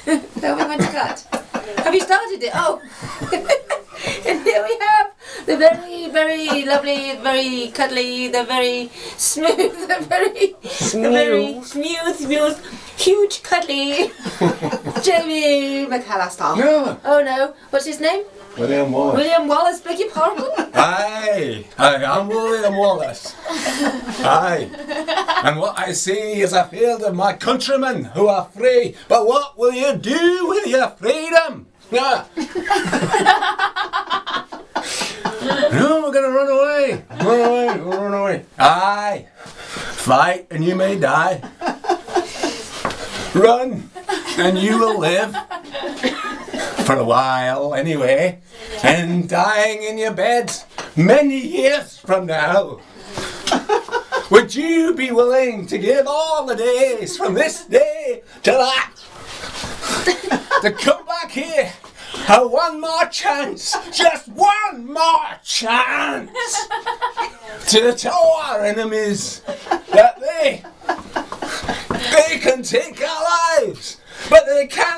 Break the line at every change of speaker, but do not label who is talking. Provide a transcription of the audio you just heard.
Tell me when to cut. Have you started it? Oh. And here we have the very, very lovely, very cuddly, the very smooth, the very smooth, huge cuddly Jamie McAllister.
No.
Oh no, what's his name?
William Wallace.
William Wallace, beg your pardon?
Aye, I'm William Wallace. Aye. And what I see is a field of my countrymen who are free. But what will you do with your freedom? No, we're gonna run away. Run away. Aye. Fight and you may die. Run and you will live. For a while anyway. And dying in your beds many years from now. Would you be willing to give all the days from this day to that? To come back here, have one more chance, just one more chance, to tell our enemies that they can take our lives, but they can't